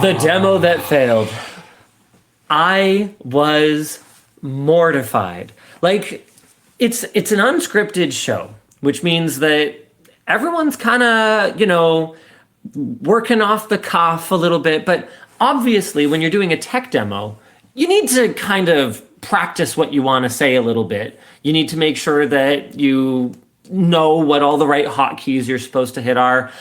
The demo that failed. I was mortified. Like, it's an unscripted show, which means that everyone's kind of, working off the cuff a little bit. But obviously, when you're doing a tech demo, you need to kind of practice what you want to say a little bit. You need to make sure that you know what all the right hotkeys you're supposed to hit are.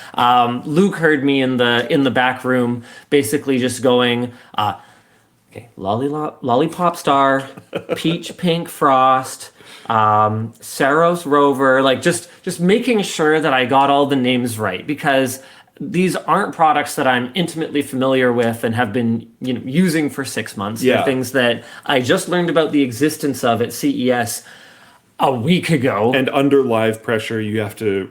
Luke heard me in the back room basically just going, okay, Lollipop Star, Peach Pink Frost, Saros Rover, like just making sure that I got all the names right, because these aren't products that I'm intimately familiar with and have been using for 6 months. Yeah. They're things that I just learned about the existence of at CES a week ago. And under live pressure, you have to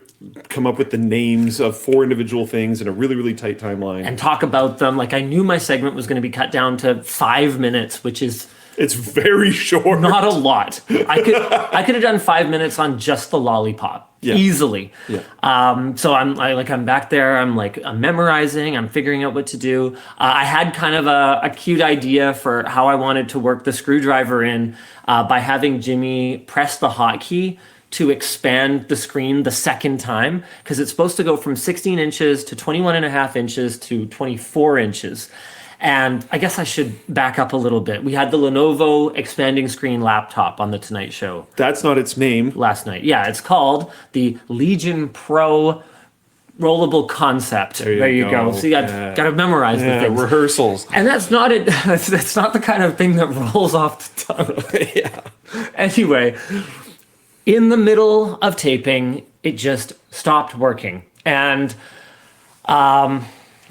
come up with the names of 4 individual things in a really, really tight timeline. And talk about them. Like, I knew my segment was going to be cut down to 5 minutes, which is... It's very short. Not a lot. I could have done 5 minutes on just the lollipop. Yeah. Easily. Yeah. So I'm back there. I'm memorizing. I'm figuring out what to do. I had kind of a cute idea for how I wanted to work the screwdriver in by having Jimmy press the hotkey to expand the screen the second time, because it's supposed to go from 16 inches to 21.5 inches to 24 inches. And I guess I should back up a little bit. We had the Lenovo expanding screen laptop on The Tonight Show. That's not its name. Last night. Yeah, it's called the Legion Pro Rollable Concept. There you go. So you got to memorize the things. Rehearsals. And that's not it. That's not the kind of thing that rolls off the tongue. Yeah. Anyway, in the middle of taping, it just stopped working. And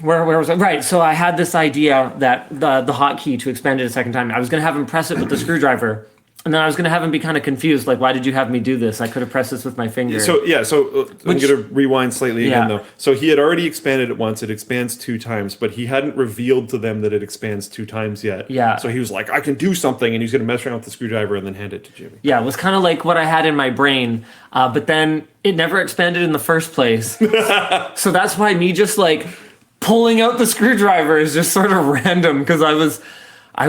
where was I? Right, so I had this idea that the hotkey to expand it a second time, I was going to have him press it with the screwdriver, and then I was going to have him be kind of confused, like, why did you have me do this? I could have pressed this with my finger. So I'm going to rewind slightly again, though. So he had already expanded it once. It expands 2 times, but he hadn't revealed to them that it expands 2 times yet. Yeah. So he was like, I can do something, and he's going to mess around with the screwdriver and then hand it to Jimmy. Yeah, it was kind of like what I had in my brain, but then it never expanded in the first place. So that's why me just, pulling out the screwdriver is just sort of random, because I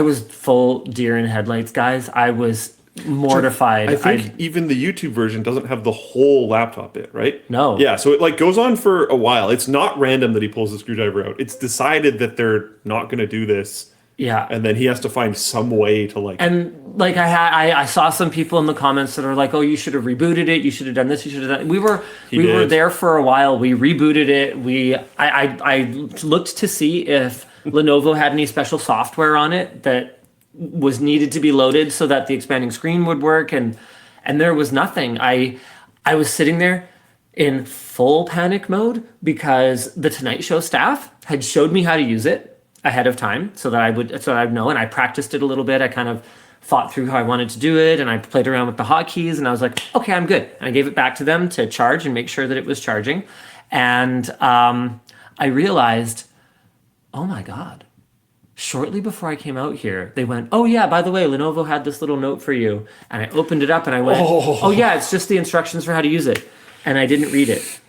was full deer in headlights, guys. I was mortified. I think even the YouTube version doesn't have the whole laptop bit, right? No. Yeah, so it goes on for a while. It's not random that he pulls the screwdriver out. It's decided that they're not going to do this. Yeah. And then he has to find some way to And I saw some people in the comments that are like, "Oh, you should have rebooted it. You should have done this. You should have done." We were there for a while. We rebooted it. I looked to see if Lenovo had any special software on it that was needed to be loaded so that the expanding screen would work, and there was nothing. I was sitting there in full panic mode because the Tonight Show staff had showed me how to use it ahead of time so that I'd know, and I practiced it a little bit. I kind of thought through how I wanted to do it, and I played around with the hotkeys, and I was like, okay, I'm good. And I gave it back to them to charge and make sure that it was charging. And I realized, oh my God, shortly before I came out here, they went, oh yeah, by the way, Lenovo had this little note for you. And I opened it up and I went, oh yeah, it's just the instructions for how to use it. And I didn't read it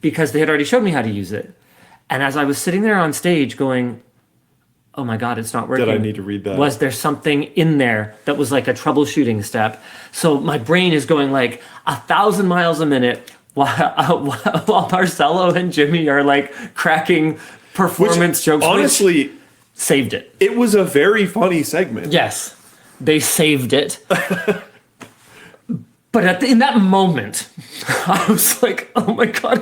because they had already showed me how to use it. And as I was sitting there on stage going, oh my God, it's not working. Did I need to read that? Was there something in there that was like a troubleshooting step? So my brain is going like 1,000 miles a minute while Marcelo and Jimmy are cracking performance jokes. Honestly, saved it. It was a very funny segment. Yes, they saved it. But in that moment, I was like, oh my God,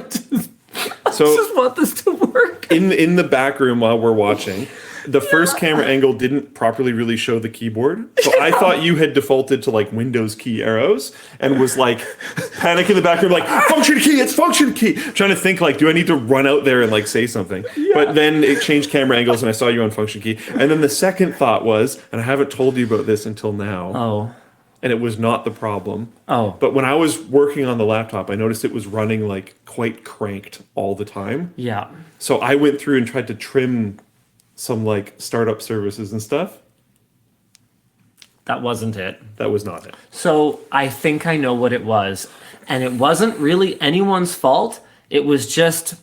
I just want this to work. In the back room while we're watching, the first camera angle didn't properly really show the keyboard. So I thought you had defaulted to Windows key arrows and was panic in the back room, function key, it's function key. Trying to think do I need to run out there and say something? Yeah. But then it changed camera angles and I saw you on function key. And then the second thought was, and I haven't told you about this until now. Oh. And it was not the problem. Oh. But when I was working on the laptop, I noticed it was running quite cranked all the time. Yeah. So I went through and tried to trim some startup services and stuff. That wasn't it. That was not it. So I think I know what it was. And it wasn't really anyone's fault. It was just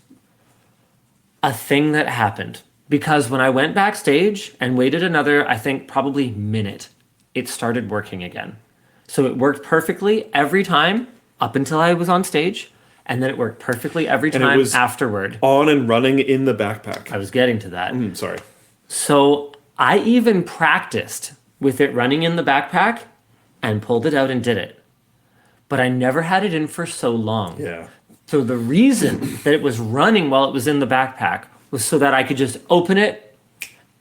a thing that happened. Because when I went backstage and waited another, I think probably minute, it started working again. So it worked perfectly every time up until I was on stage, and then it worked perfectly every And it time was afterward. on and running in the backpack. I was getting to that. Sorry. So I even practiced with it running in the backpack and pulled it out and did it. But I never had it in for so long. Yeah. So the reason that it was running while it was in the backpack was so that I could just open it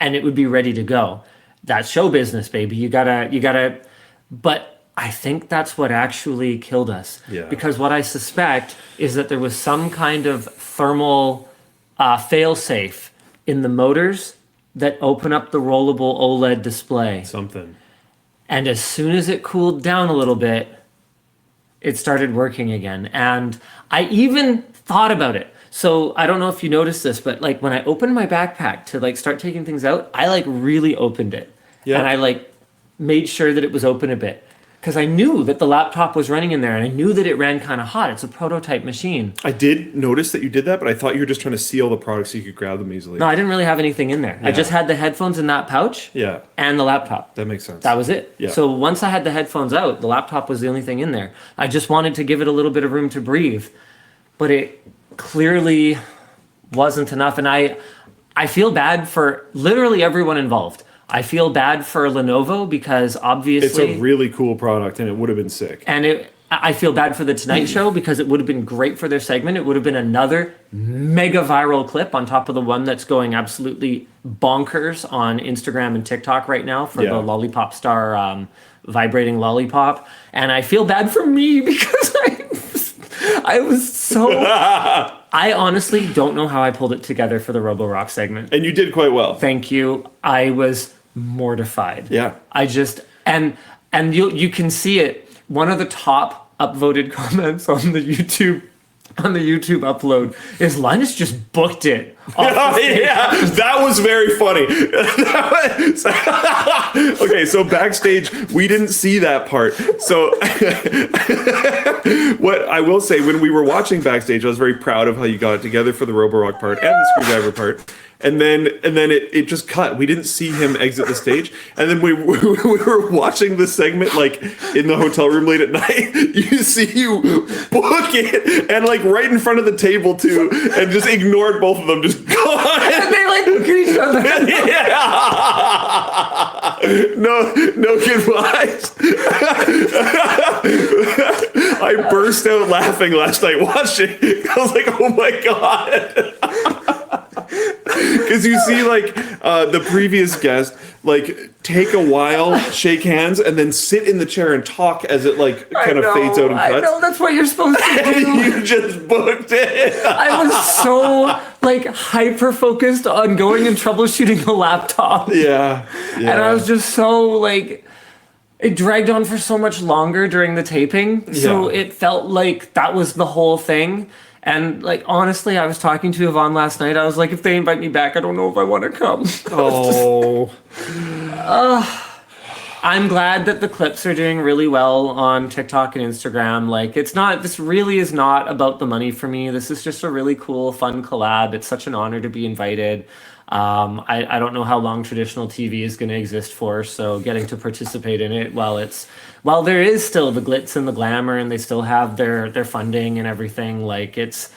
and it would be ready to go. That's show business, baby. You gotta, but I think that's what actually killed us. Yeah. Because what I suspect is that there was some kind of thermal fail-safe in the motors that open up the rollable OLED display. Something. And as soon as it cooled down a little bit, it started working again. And I even thought about it. So I don't know if you noticed this, but like when I opened my backpack to like start taking things out, I like really opened it. Yeah. And I like made sure that it was open a bit. Because I knew that the laptop was running in there and I knew that it ran kind of hot. It's a prototype machine. I did notice that you did that, but I thought you were just trying to seal the product so you could grab them easily. No, I didn't really have anything in there. I just had the headphones in that pouch Yeah. and the laptop. That makes sense. That was it. Yeah. So once I had the headphones out, the laptop was the only thing in there. I just wanted to give it a little bit of room to breathe. But it clearly wasn't enough. And I feel bad for literally everyone involved. I feel bad for Lenovo because obviously... It's a really cool product and it would have been sick. And I feel bad for the Tonight Show because it would have been great for their segment. It would have been another mega viral clip on top of the one that's going absolutely bonkers on Instagram and TikTok right now for the Lollipop Star vibrating lollipop. And I feel bad for me because I was so... I honestly don't know how I pulled it together for the Roborock segment. And you did quite well. Thank you. I was mortified. Yeah. I just and you can see it. One of the top upvoted comments on the YouTube upload is Linus just booked it. Yeah, that was very funny. Okay, so backstage, we didn't see that part. So what I will say, when we were watching backstage, I was very proud of how you got it together for the Roborock part and the screwdriver part. And then it just cut. We didn't see him exit the stage. And then we were watching the segment like in the hotel room late at night. You see you book it and like right in front of the table too, and just ignored both of them. Just gone. And they like look at each other. Yeah. No goodbyes. I burst out laughing last night watching. I was like, oh my God. Because you see, like, the previous guest, like, take a while, shake hands, and then sit in the chair and talk as it, like, kind of fades out and cuts. I know, that's what you're supposed to do. You just booked it. I was so, like, hyper-focused on going and troubleshooting the laptop. Yeah. And I was just so, like... It dragged on for so much longer during the taping, so it felt like that was the whole thing. And, like, honestly, I was talking to Yvonne last night. I was like, if they invite me back, I don't know if I want to come. Oh. I'm glad that the clips are doing really well on TikTok and Instagram. Like, this really is not about the money for me. This is just a really cool, fun collab. It's such an honor to be invited. I don't know how long traditional TV is going to exist for, so getting to participate in it while there is still the glitz and the glamour and they still have their funding and everything, like it's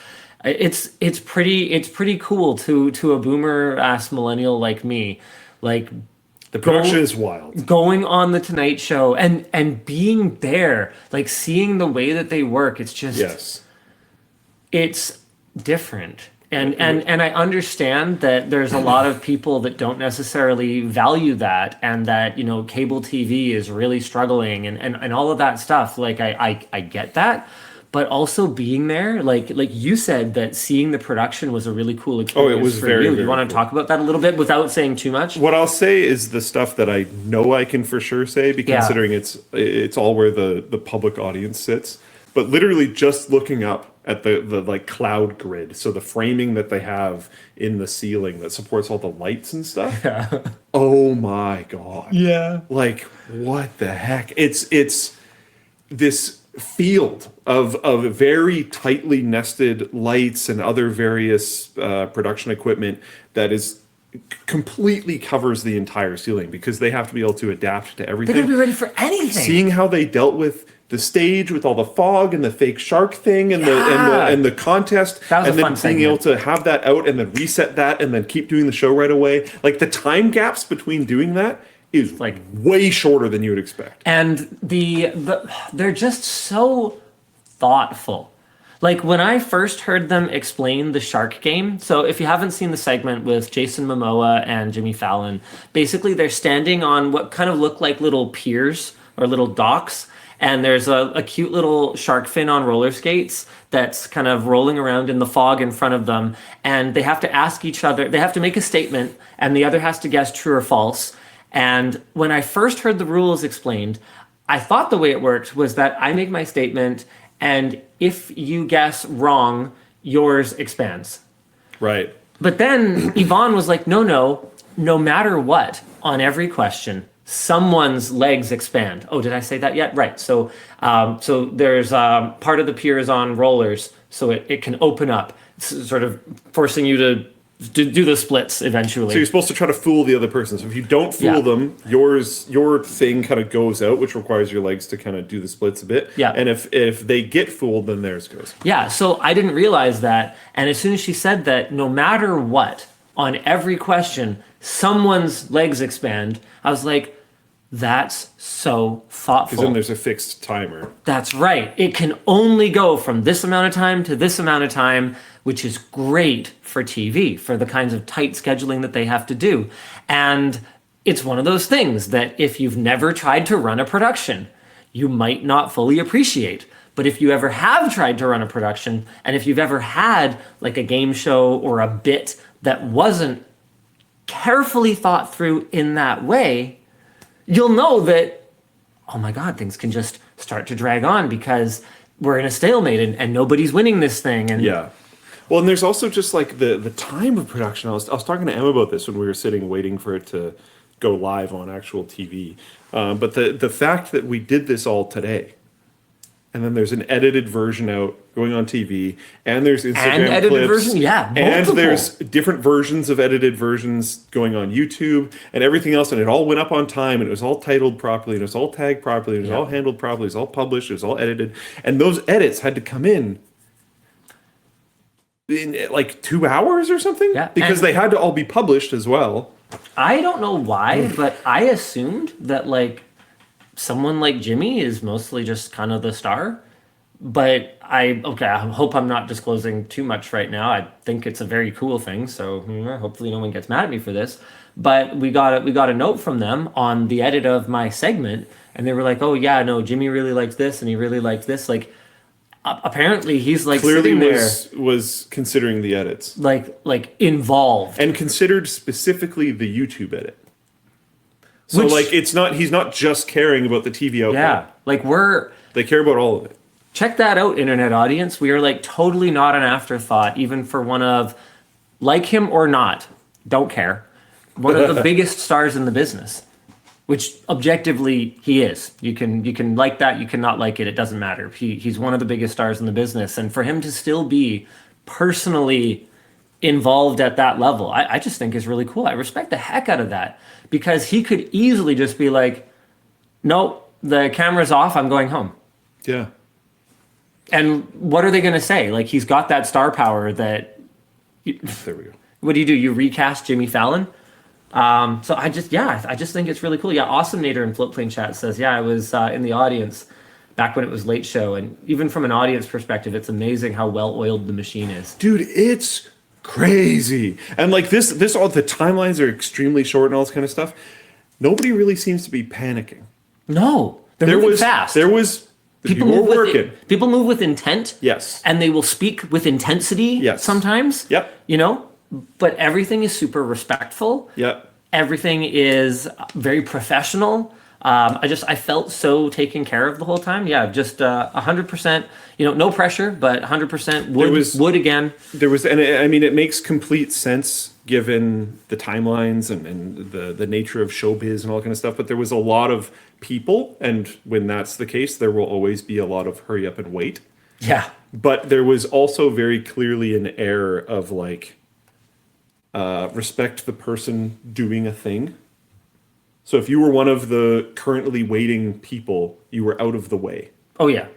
pretty cool to a boomer ass millennial like me. Like the production is wild. Going on the Tonight Show and being there, like seeing the way that they work, it's just it's different. And I understand that there's a lot of people that don't necessarily value that, and that, you know, cable TV is really struggling and all of that stuff. Like I get that, but also being there, like you said, that seeing the production was a really cool experience. Oh, it was for very, you. very You want to talk about that a little bit without saying too much? What I'll say is the stuff that I know I can for sure say, considering it's all where the public audience sits. But literally just looking up at the like cloud grid, so the framing that they have in the ceiling that supports all the lights and stuff. Yeah. Oh my God. Yeah. Like, what the heck? It's this field of very tightly nested lights and other various production equipment that is completely covers the entire ceiling because they have to be able to adapt to everything. They're gonna be ready for anything. Seeing how they dealt with the stage with all the fog and the fake shark thing and the contest, That was and a then fun being able to have that out and then reset that and then keep doing the show right away. Like the time gaps between doing that is like way shorter than you would expect. And they're just so thoughtful. Like when I first heard them explain the shark game, so if you haven't seen the segment with Jason Momoa and Jimmy Fallon, basically they're standing on what kind of look like little piers or little docks, and there's a cute little shark fin on roller skates that's kind of rolling around in the fog in front of them, and they have to ask each other, they have to make a statement, and the other has to guess true or false. And when I first heard the rules explained, I thought the way it worked was that I make my statement, and if you guess wrong, yours expands. Right. But then Yvonne was like, no matter what, on every question, someone's legs expand. Oh, did I say that yet? Right. So there's part of the pier is on rollers, so it can open up, sort of forcing you to do the splits eventually. So you're supposed to try to fool the other person. So if you don't fool them, your thing kind of goes out, which requires your legs to kind of do the splits a bit. Yeah. And if they get fooled, then theirs goes. Yeah, so I didn't realize that. And as soon as she said that, no matter what, on every question, someone's legs expand, I was like, that's so thoughtful. Because then there's a fixed timer. That's right. It can only go from this amount of time to this amount of time, which is great for TV, for the kinds of tight scheduling that they have to do. And it's one of those things that if you've never tried to run a production, you might not fully appreciate. But if you ever have tried to run a production, and if you've ever had like a game show or a bit that wasn't carefully thought through in that way, you'll know that, oh my God, things can just start to drag on because we're in a stalemate and nobody's winning this thing. And yeah. Well, and there's also just like the time of production. I was talking to Emma about this when we were sitting waiting for it to go live on actual TV. But the fact that we did this all today, and then there's an edited version out going on TV, and there's Instagram edited clips, version, yeah, and multiple. there's different versions of edited versions going on YouTube and everything else, and it all went up on time, and it was all titled properly, and it was all tagged properly, and it was all handled properly, it was all published, it was all edited, and those edits had to come in like 2 hours or something, because they had to all be published as well. I don't know why, but I assumed that like someone like Jimmy is mostly just kind of the star. But I hope I'm not disclosing too much right now. I think it's a very cool thing, so hopefully no one gets mad at me for this. But we got a note from them on the edit of my segment, and they were like, "Oh yeah, no, Jimmy really likes this, and he really likes this." Like, apparently he's like clearly sitting there, was considering the edits, like involved, and considered specifically the YouTube edit. So like he's not just caring about the TV output. Yeah, like they care about all of it. Check that out, internet audience. We are like totally not an afterthought, even for one of, like him or not, don't care, one of the biggest stars in the business, which objectively he is. You can like that, you cannot like it, it doesn't matter. He's one of the biggest stars in the business, and for him to still be personally involved at that level, I just think is really cool. I respect the heck out of that, because he could easily just be like, no, the camera's off, I'm going home. Yeah. And what are they going to say? Like, he's got that star power that... There we go. What do? You recast Jimmy Fallon? So I just think it's really cool. Yeah, Awesome Nader in Floatplane Chat says, I was in the audience back when it was Late Show. And even from an audience perspective, it's amazing how well-oiled the machine is. Dude, it's crazy. And like this all the timelines are extremely short and all this kind of stuff. Nobody really seems to be panicking. No, they're moving fast. People move with intent. Yes. And they will speak with intensity sometimes. Yep. But everything is super respectful. Yep. Everything is very professional. I felt so taken care of the whole time. Yeah, just 100%, no pressure, but 100% would again. There was, and I mean, it makes complete sense given the timelines and the nature of showbiz and all that kind of stuff. But there was a lot of people, and when that's the case, there will always be a lot of hurry up and wait. Yeah. But there was also very clearly an air of like, respect the person doing a thing. So if you were one of the currently waiting people, you were out of the way. Oh yeah.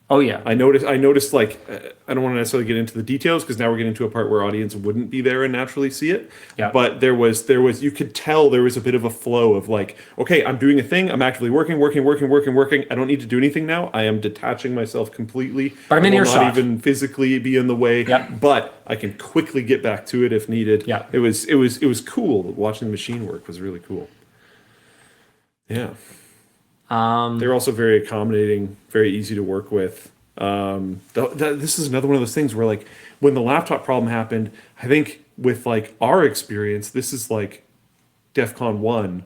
Oh yeah. I noticed like, I don't want to necessarily get into the details because now we're getting to a part where audience wouldn't be there and naturally see it. Yeah. But there was, you could tell there was a bit of a flow of like, okay, I'm doing a thing. I'm actively working. I don't need to do anything now. I am detaching myself completely. But I'm in earshot. Not even physically be in the way. Yep. But I can quickly get back to it if needed. Yeah. It was cool. Watching the machine work was really cool. Yeah. They're also very accommodating, very easy to work with. This is another one of those things where like when the laptop problem happened, I think with like our experience, this is like DEFCON 1.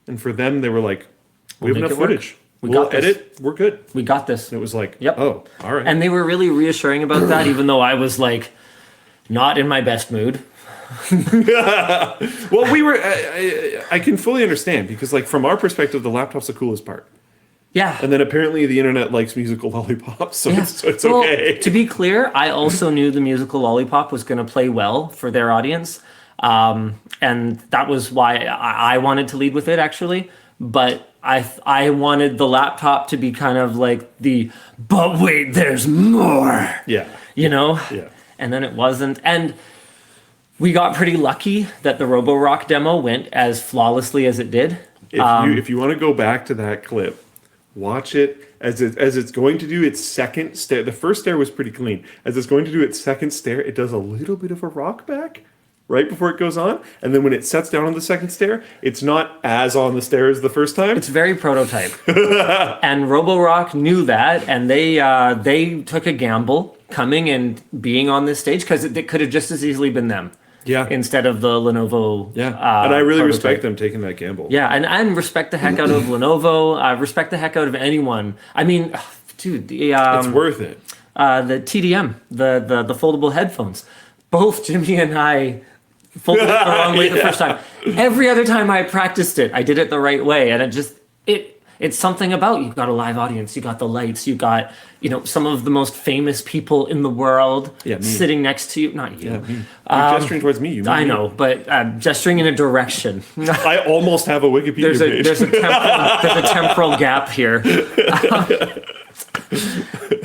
And for them, they were like, we have enough footage. We'll edit. We're good. We got this. And it was like, yep. Oh, all right. And they were really reassuring about that, even though I was like not in my best mood. Well, we were. I can fully understand because, like, from our perspective, the laptop's the coolest part. Yeah. And then apparently the internet likes musical lollipops, so it's well, okay. To be clear, I also knew the musical lollipop was going to play well for their audience, and that was why I wanted to lead with it, actually. But I wanted the laptop to be kind of like but wait, there's more. Yeah. You know. Yeah. And then it wasn't, and we got pretty lucky that the Roborock demo went as flawlessly as it did. If you want to go back to that clip, watch it as it's going to do its second stair. The first stair was pretty clean. As it's going to do its second stair, it does a little bit of a rock back right before it goes on. And then when it sets down on the second stair, it's not as on the stair as the first time. It's very prototype. And Roborock knew that, and they took a gamble coming and being on this stage because it could have just as easily been them. Yeah. Instead of the Lenovo. Yeah. And I really prototype. respect them taking that gamble. Yeah, and respect the heck out of Lenovo. Respect the heck out of anyone. I mean, dude, it's worth it. The TDM, the foldable headphones. Both Jimmy and I folded it the wrong way the first time. Every other time I practiced it, I did it the right way, and it's something about you've got a live audience, you got the lights, you got some of the most famous people in the world sitting next to you. Not you. Yeah, me. You're gesturing towards me. I know, but gesturing in a direction. I almost have a Wikipedia page. There's a temporal gap here.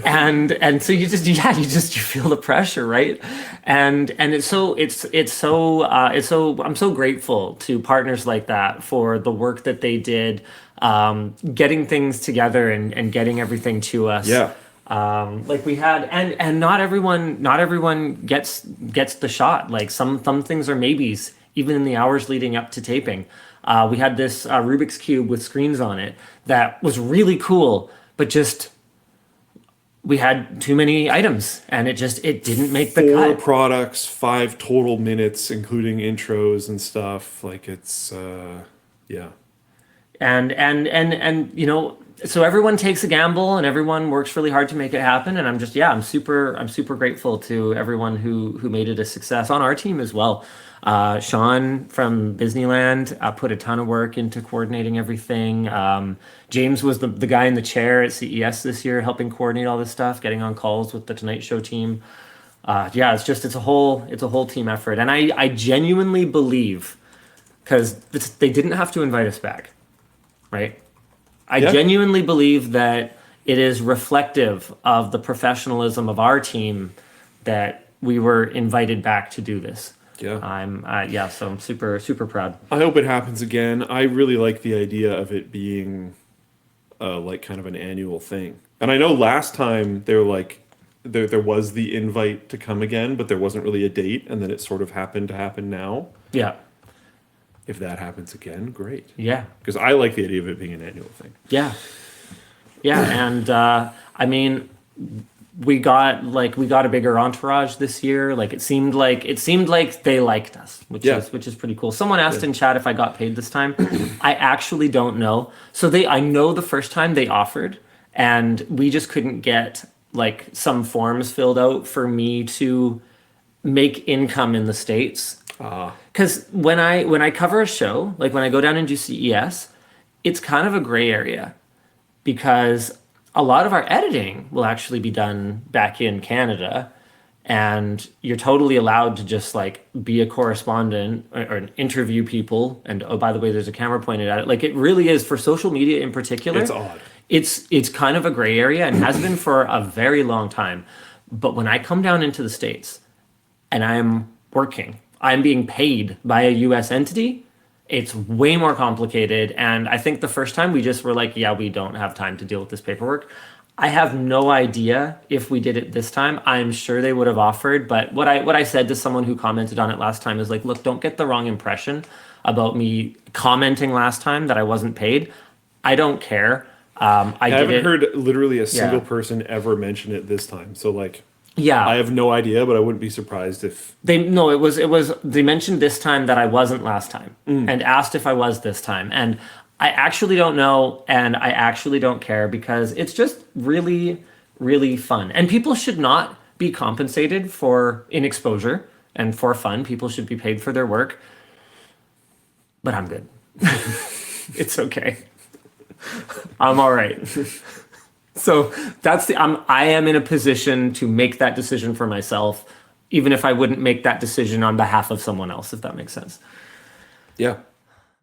And so you feel the pressure, right? And it's so I'm so grateful to partners like that for the work that they did, getting things together and getting everything to us. Yeah. Like we had, and not everyone gets the shot. Like some things are maybes, even in the hours leading up to taping. We had this Rubik's Cube with screens on it that was really cool, but just we had too many items and it didn't make the cut. 4 products, 5 total minutes, including intros and stuff. Like it's, yeah. And so everyone takes a gamble and everyone works really hard to make it happen. And I'm super grateful to everyone who made it a success on our team as well. Sean from Disneyland put a ton of work into coordinating everything. James was the guy in the chair at CES this year, helping coordinate all this stuff, getting on calls with the Tonight Show team. It's a whole team effort. And I genuinely believe, because they didn't have to invite us back, right? I genuinely believe that it is reflective of the professionalism of our team that we were invited back to do this. Yeah. So I'm super, super proud. I hope it happens again. I really like the idea of it being like kind of an annual thing. And I know last time there was the invite to come again, but there wasn't really a date, and then it sort of happened to happen now. Yeah. If that happens again, great. Yeah. Because I like the idea of it being an annual thing. Yeah. Yeah, and I mean, we got a bigger entourage this year. Like it seemed like they liked us, which is pretty cool. Someone asked in chat if I got paid this time. I actually don't know. So I know the first time they offered, and we just couldn't get like some forms filled out for me to make income in the States. Because when I cover a show, like when I go down and do CES, it's kind of a gray area, because a lot of our editing will actually be done back in Canada, and you're totally allowed to just like be a correspondent or interview people. And oh, by the way, there's a camera pointed at it. Like it really is for social media in particular. It's odd. It's kind of a gray area and has been for a very long time. But when I come down into the States and I'm working, I'm being paid by a US entity, it's way more complicated. And I think the first time we just were like, yeah, we don't have time to deal with this paperwork. I have no idea if we did it this time. I'm sure they would have offered, but what I said to someone who commented on it last time is like, look, don't get the wrong impression about me commenting last time that I wasn't paid. I don't care. I haven't heard literally a single person ever mention it this time. So like, yeah, I have no idea, but I wouldn't be surprised if they mentioned this time that I wasn't last time and asked if I was this time. And I actually don't know, and I actually don't care because it's just really, really fun. And people should not be compensated in exposure and for fun. People should be paid for their work. But I'm good. It's okay. I'm all right. So I am in a position to make that decision for myself, even if I wouldn't make that decision on behalf of someone else, if that makes sense. Yeah.